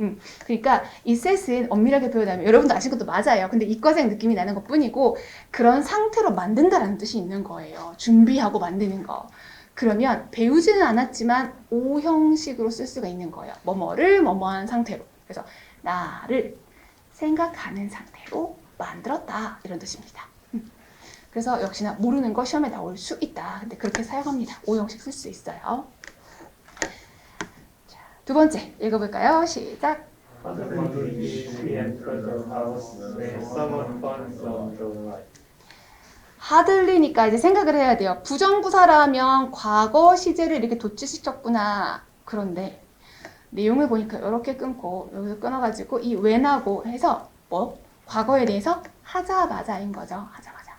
그러니까 이 set은 엄밀하게 표현하면 여러분도 아신 것도 맞아요. 근데 이과생 느낌이 나는 것 뿐이고 그런 상태로 만든다라는 뜻이 있는 거예요. 준비하고 만드는 거. 그러면 배우지는 않았지만 O 형식으로 쓸 수가 있는 거예요. 뭐뭐를 뭐뭐한 상태로. 그래서 나를 생각하는 상태로 만들었다 이런 뜻입니다. 그래서 역시나 모르는 거 시험에 나올 수 있다. 근데 그렇게 사용합니다. O 형식 쓸 수 있어요. 자, 두 번째 읽어볼까요? 시작. Suddenly she entered the house when someone turned on the light. 하들리니까 이제 생각을 해야 돼요. 부정부사라면 과거 시제를 이렇게 도치시켰구나. 그런데 내용을 보니까 이렇게 끊고 여기서 끊어가지고 이 when하고 해서 뭐 과거에 대해서 하자마자인 거죠. 하자마자.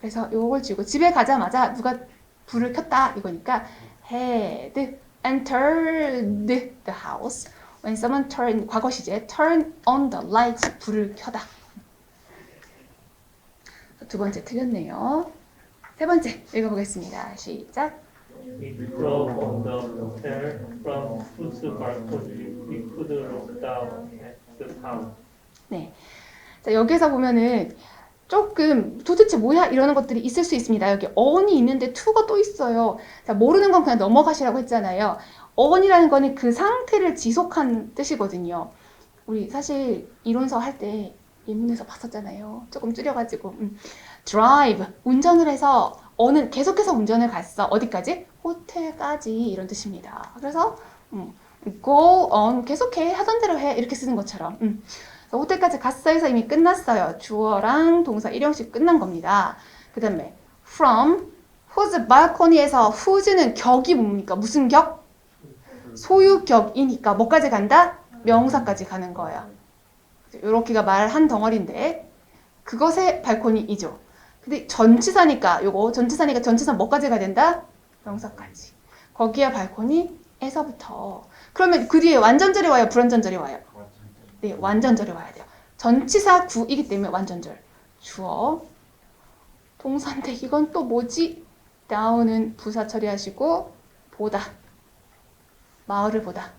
그래서 요걸 쥐고 집에 가자마자 누가 불을 켰다 이거니까 had entered the house when someone turned 과거 시제 turn on the light 불을 켜다. 두 번째 틀렸네요. 세 번째 읽어보겠습니다. 시작. We drove on the hotel from whose balcony we could look down at the town. 네. 자, 여기서 보면은 조금 도대체 뭐야 이러는 것들이 있을 수 있습니다. 여기 on이 있는데 to가 또 있어요. 자, 모르는 건 그냥 넘어가시라고 했잖아요. on이라는 거는 그 상태를 지속한 뜻이거든요. 우리 사실 이론서 할 때 예문에서 봤었잖아요. 조금 줄여가지고 drive 운전을 해서 on은 계속해서 운전을 갔어. 어디까지? 호텔까지 이런 뜻입니다. 그래서 go on 계속해 하던 대로 해 이렇게 쓰는 것처럼 호텔까지 갔어 해서 이미 끝났어요. 주어랑 동사 일형식 끝난 겁니다. 그 다음에 from whose balcony에서 whose는 격이 뭡니까? 무슨 격? 소유격이니까 뭐까지 간다? 명사까지 가는 거예요. 요렇게가 말 한 덩어리인데 그것의 발코니이죠. 근데 전치사니까 요거 전치사니까 전치사 뭐까지 가야 된다? 명사까지. 거기에 발코니에서부터. 그러면 그 뒤에 완전절이 와요? 불완전절이 와요? 네, 완전절이 와야 돼요. 전치사 구이기 때문에 완전절. 주어. 동사인데 이건 또 뭐지? down은 부사 처리하시고 보다. 마을을 보다.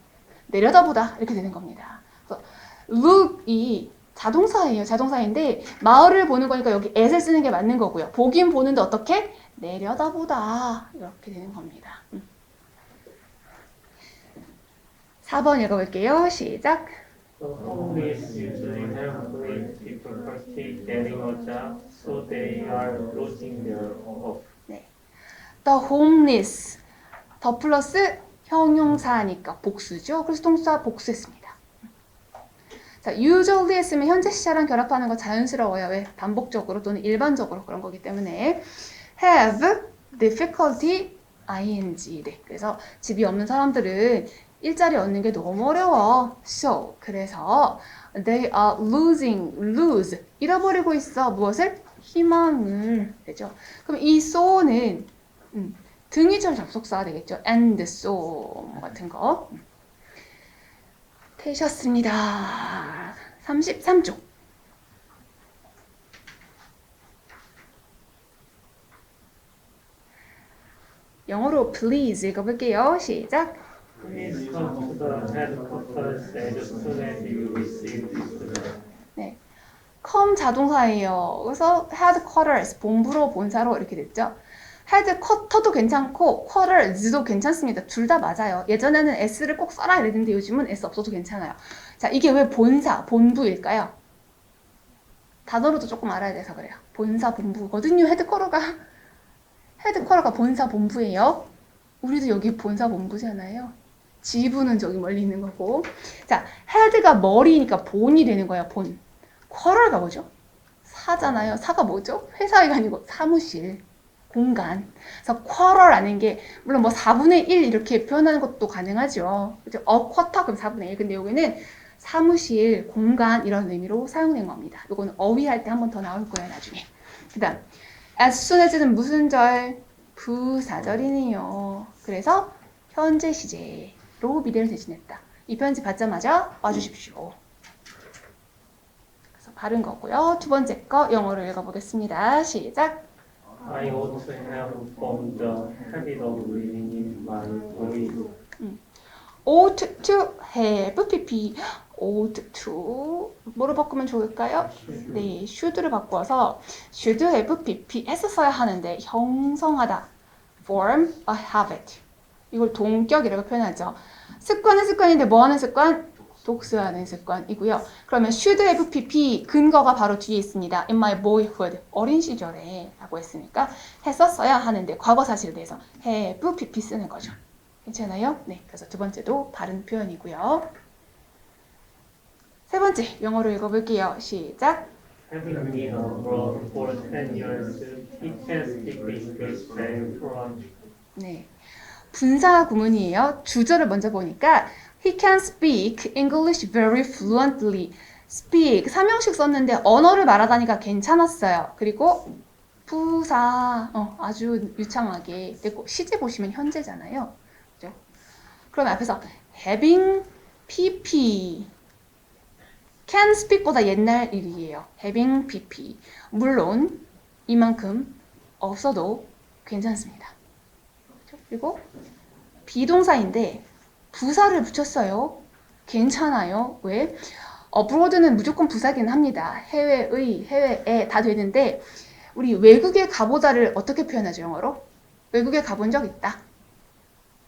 내려다보다 이렇게 되는 겁니다. 그래서 look이 자동사예요. 자동사인데 마을을 보는 거니까 여기 at을 쓰는 게 맞는 거고요. 보긴 보는데 어떻게? 내려다보다 이렇게 되는 겁니다. 4번 읽어볼게요. 시작. The homeless usually have great difficulty getting a job, so they are losing their hope. The homeless. 더 플러스 형용사니까 복수죠. 그래서 동사 복수했습니다. 자, usually 했으면 현재 시제랑 결합하는 거 자연스러워요. 왜? 반복적으로 또는 일반적으로 그런 거기 때문에 have difficulty ing. 네. 그래서 집이 없는 사람들은 일자리 얻는 게 너무 어려워. So 그래서 they are lose 잃어버리고 있어. 무엇을? 희망을. 되죠. 그럼 이 so는 등위절 접속사가 되겠죠. and so 같은 거. 되셨습니다. 33쪽. 영어로 please 읽어볼게요. 시작. Please come to the headquarters as soon as you receive this letter. 네. come 자동사예요. 그래서 headquarters 본부로 본사로 이렇게 됐죠. 헤드쿼터도 괜찮고 quarters도 괜찮습니다. 둘 다 맞아요. 예전에는 s를 꼭 써라 이랬는데 요즘은 s 없어도 괜찮아요. 자, 이게 왜 본사, 본부일까요? 단어로도 조금 알아야 돼서 그래요. 본사, 본부거든요. 헤드쿼터가 본사, 본부예요. 우리도 여기 본사, 본부잖아요. 지부는 저기 멀리 있는 거고. 자, 헤드가 머리니까 본이 되는 거예요. 본. 쿼터가 뭐죠? 사잖아요. 사가 뭐죠? 회사가 아니고 사무실. 공간. 그래서 quarter라는 게 물론 뭐 4분의 1 이렇게 표현하는 것도 가능하죠. 그죠? quarter 그럼 4분의 1. 근데 여기는 사무실, 공간 이런 의미로 사용된 겁니다. 이거는 어휘할 때 한 번 더 나올 거예요, 나중에. 그다음 as soon as는 무슨 절? 부사절이네요. 그래서 현재 시제로 미래를 대신했다. 이 편지 받자마자 와주십시오. 그래서 바른 거고요. 두 번째 거 영어로 읽어보겠습니다. 시작. I ought to have formed the habit of reading in my boyhood. ought to have pp. ought to 뭐로 바꾸면 좋을까요? 네, should를 바꿔서 should have pp 했었어야 하는데 형성하다. form a habit. 이걸 동격이라고 표현하죠. 습관은 습관인데 뭐 하는 습관? 독서하는 습관이고요. 그러면 should have pp 근거가 바로 뒤에 있습니다. in my boyhood 어린 시절에 라고 했으니까 했었어야 하는데 과거 사실에 대해서 have pp 쓰는 거죠. 괜찮아요? 네, 그래서 두 번째도 바른 표현이고요. 세 번째 영어로 읽어볼게요. 시작. Having been abroad for 10 years, he can speak English very fluently. 네, 분사 구문이에요. 주절을 먼저 보니까 he can speak English very fluently. speak 삼형식 썼는데 언어를 말하다니까 괜찮았어요. 그리고 부사 아주 유창하게 됐고 시제 보시면 현재잖아요. 그죠? 그럼 앞에서 having pp can speak보다 옛날 일이에요. having pp 물론 이만큼 없어도 괜찮습니다. 그리고 비동사인데 부사를 붙였어요. 괜찮아요. 왜? abroad는 무조건 부사긴 합니다. 해외의, 해외에 다 되는데 우리 외국에 가보다를 어떻게 표현하죠, 영어로? 외국에 가본 적 있다.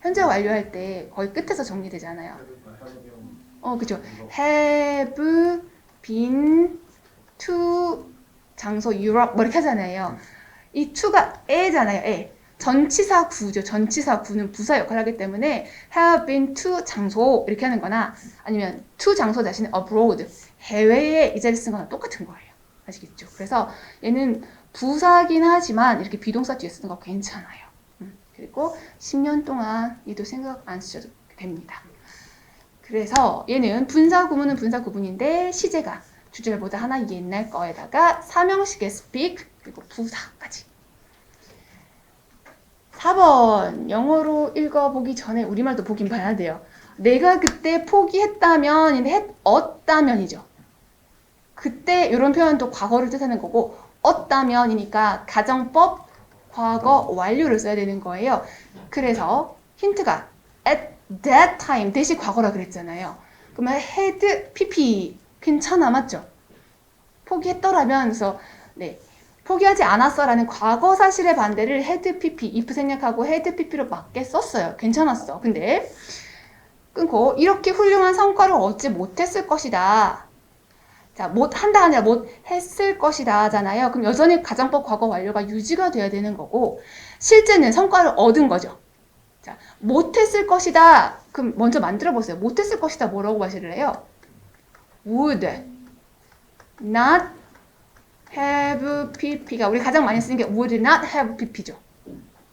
현재 완료할 때 거의 끝에서 정리되잖아요. 그죠. have been to 장소 유럽 뭐 이렇게 하잖아요. 이 to가 에잖아요. 에. 전치사 구죠. 전치사 구는 부사 역할을 하기 때문에 have been to 장소 이렇게 하는 거나 아니면 to 장소 자신은 abroad 해외에 이 자리를 쓴 거나 똑같은 거예요. 아시겠죠? 그래서 얘는 부사긴 하지만 이렇게 비동사 뒤에 쓰는 거 괜찮아요. 그리고 10년 동안 얘도 생각 안 쓰셔도 됩니다. 그래서 얘는 분사 구문은 분사 구문인데 시제가 주절보다 하나 옛날 거에다가 삼형식의 speak 그리고 부사까지. 4번 영어로 읽어보기 전에 우리말도 보긴 봐야 돼요. 내가 그때 포기했다면 했었다면이죠. 그때 이런 표현도 과거를 뜻하는 거고 없다면이니까 가정법 과거 완료를 써야 되는 거예요. 그래서 힌트가 at that time 대시 과거라 그랬잖아요. 그러면 had pp 괜찮아 맞죠? 포기했더라면 그래서 네. 포기하지 않았어라는 과거 사실의 반대를 had pp, if 생략하고 had pp로 맞게 썼어요. 괜찮았어. 근데 끊고 이렇게 훌륭한 성과를 얻지 못했을 것이다. 자, 못한다 아니라 못했을 것이다 하잖아요. 그럼 여전히 가정법 과거 완료가 유지가 돼야 되는 거고 실제는 성과를 얻은 거죠. 자, 못했을 것이다. 그럼 먼저 만들어 보세요. 못했을 것이다 뭐라고 하시를 해요? would not have pp가 우리 가장 많이 쓰는 게 would not have pp죠.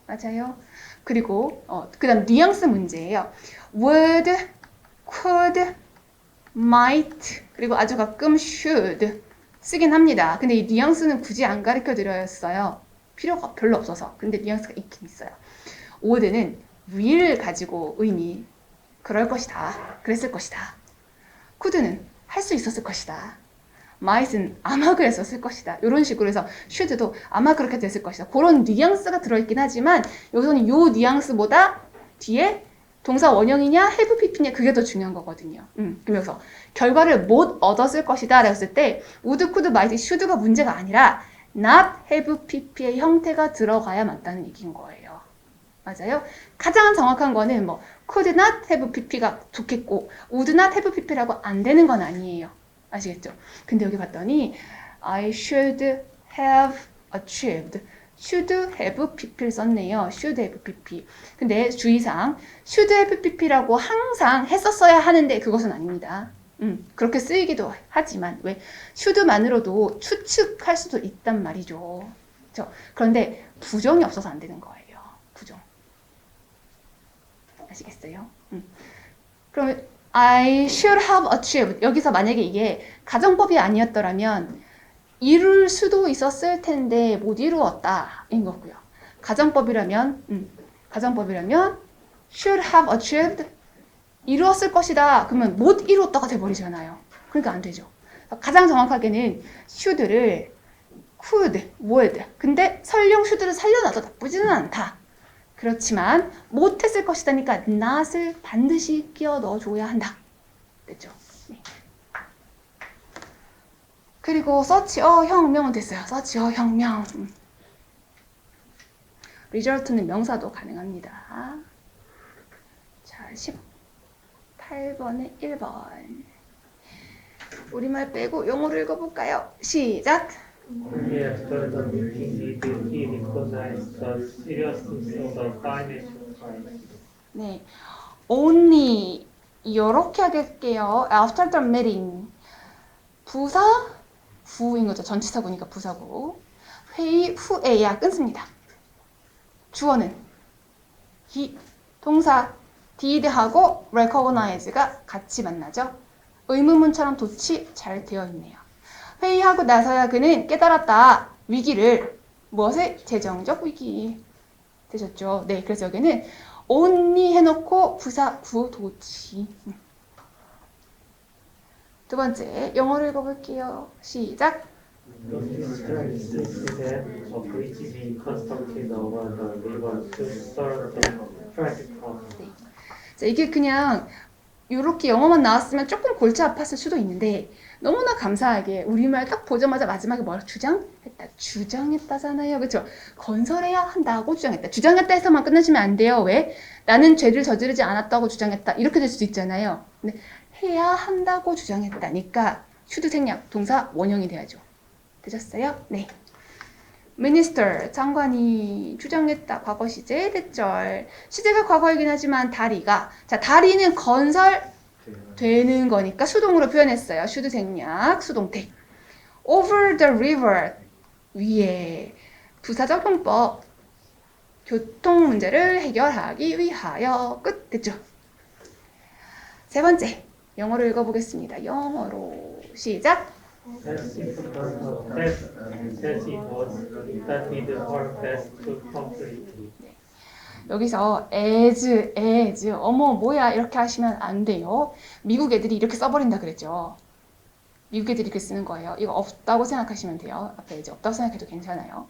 맞아요. 그리고 그 다음 뉘앙스 문제예요. would, could, might 그리고 아주 가끔 should 쓰긴 합니다. 근데 이 뉘앙스는 굳이 안 가르쳐 드렸어요. 필요가 별로 없어서. 근데 뉘앙스가 있긴 있어요. would는 will 가지고 의미 그럴 것이다. 그랬을 것이다. could는 할 수 있었을 것이다. might은 아마 그랬었을 것이다. 이런 식으로 해서 should도 아마 그렇게 됐을 것이다. 그런 뉘앙스가 들어있긴 하지만 여기서는 요 뉘앙스보다 뒤에 동사 원형이냐 have pp냐 그게 더 중요한 거거든요. 그러면서 결과를 못 얻었을 것이다 라고 했을 때 would, could, might, should가 문제가 아니라 not have pp의 형태가 들어가야 맞다는 얘기인 거예요. 맞아요? 가장 정확한 거는 뭐 could not have pp가 좋겠고 would not have pp라고 안 되는 건 아니에요. 아시겠죠? 근데 여기 봤더니 I should have achieved should have pp를 썼네요. should have pp. 근데 주의사항 should have pp라고 항상 했었어야 하는데 그것은 아닙니다. 그렇게 쓰이기도 하지만 왜 should만으로도 추측할 수도 있단 말이죠. 그렇죠? 그런데 부정이 없어서 안 되는 거예요. 부정. 아시겠어요? 그러면 I should have achieved. 여기서 만약에 이게 가정법이 아니었더라면 이룰 수도 있었을 텐데 못 이루었다 인 거고요. 가정법이라면 should have achieved 이루었을 것이다. 그러면 못 이루었다가 돼버리잖아요. 그러니까 안 되죠. 가장 정확하게는 should를 could, would. 근데 설령 should를 살려놔도 나쁘지는 않다. 그렇지만 못했을 것이다니까 not을 반드시 끼워 넣어줘야 한다. 됐죠? 네. 그리고 서치어 혁명은 됐어요. 서치어 혁명. result는 명사도 가능합니다. 자, 18번에 1번. 우리말 빼고 영어로 읽어볼까요? 시작! Only after the meeting did he recognize the seriousness of the financial crisis. 네, only 이렇게 하겠게요. After the meeting. 부사 후인 거죠. 전치사구니까 부사구. 회의 후에야 끊습니다. 주어는 he, 동사 did하고 recognize가 같이 만나죠. 의문문처럼 도치 잘 되어 있네요. 회의하고 나서야 그는 깨달았다. 위기를. 무엇을? 재정적 위기. 되셨죠? 네, 그래서 여기는 only 해놓고 부사 구 도치. 두 번째, 영어로 읽어볼게요. 시작! The minister insisted that a bridge be constructed over the river to serve the traffic problem. 자, 이게 그냥 이렇게 영어만 나왔으면 조금 골치 아팠을 수도 있는데 너무나 감사하게 우리말 딱 보자마자 마지막에 뭐라고 주장했다. 주장했다잖아요. 그렇죠? 건설해야 한다고 주장했다. 주장했다 해서만 끝내시면 안 돼요. 왜? 나는 죄를 저지르지 않았다고 주장했다. 이렇게 될 수도 있잖아요. 근데 해야 한다고 주장했다니까 should 생략, 동사 원형이 돼야죠. 되셨어요? 네. minister, 장관이 주장했다. 과거 시제 대절. 시제가 과거이긴 하지만 다리가. 자, 다리는 건설되는 거니까 수동으로 표현했어요. should 생략, 수동태. over the river, 위에. 부사적 용법. 교통 문제를 해결하기 위하여. 끝. 됐죠? 세 번째. 영어로 읽어보겠습니다. 영어로. 시작. As it was that did her best to complete it. 여기서 as, 어머 뭐야 이렇게 하시면 안 돼요. 미국 애들이 이렇게 써버린다 그랬죠. 미국 애들이 이렇게 쓰는 거예요. 이거 없다고 생각하시면 돼요. 앞에 이제 없다고 생각해도 괜찮아요.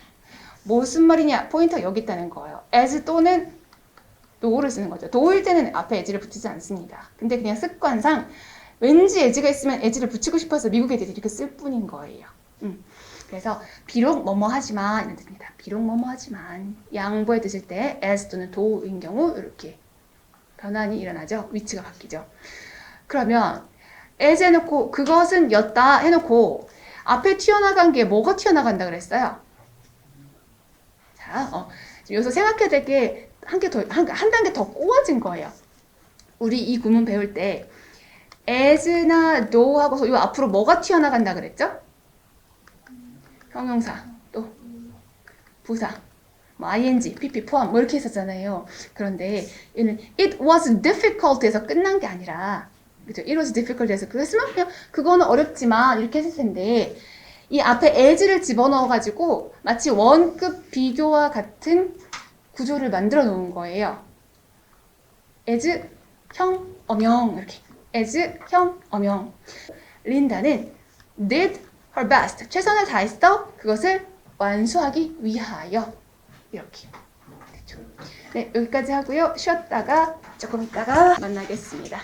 무슨 말이냐? 포인트가 여기 있다는 거예요. as 또는 no를 쓰는 거죠. do일 때는 앞에 as를 붙이지 않습니다. 근데 그냥 습관상 왠지 as가 있으면 as를 붙이고 싶어서 미국 애들이 이렇게 쓸 뿐인 거예요. 그래서 비록 뭐뭐 하지만 이런 뜻입니다. 비록 뭐뭐 하지만 양보해 드실 때 as 또는 do인 경우 이렇게 변환이 일어나죠. 위치가 바뀌죠. 그러면 as 해놓고 그것은 였다 해놓고 앞에 튀어나간 게 뭐가 튀어나간다 그랬어요? 자, 여기서 생각해야 될 게 한 단계 더 꼬아진 거예요. 우리 이 구문 배울 때 as나 do 하고서 요 앞으로 뭐가 튀어나간다 그랬죠? 형용사, 또 부사, 뭐 ing, pp 포함 뭐 이렇게 했었잖아요. 그런데 얘는 it was difficult에서 끝난 게 아니라 그죠? it was difficult에서 그랬으면 그냥 그거는 어렵지만 이렇게 했을 텐데 이 앞에 as를 집어넣어가지고 마치 원급 비교와 같은 구조를 만들어 놓은 거예요. as, 형, 어명 이렇게 as, 형, 어명. 린다는 did her best. 최선을 다했어. 그것을 완수하기 위하여. 이렇게. 됐죠? 네, 여기까지 하고요. 쉬었다가 조금 있다가 만나겠습니다.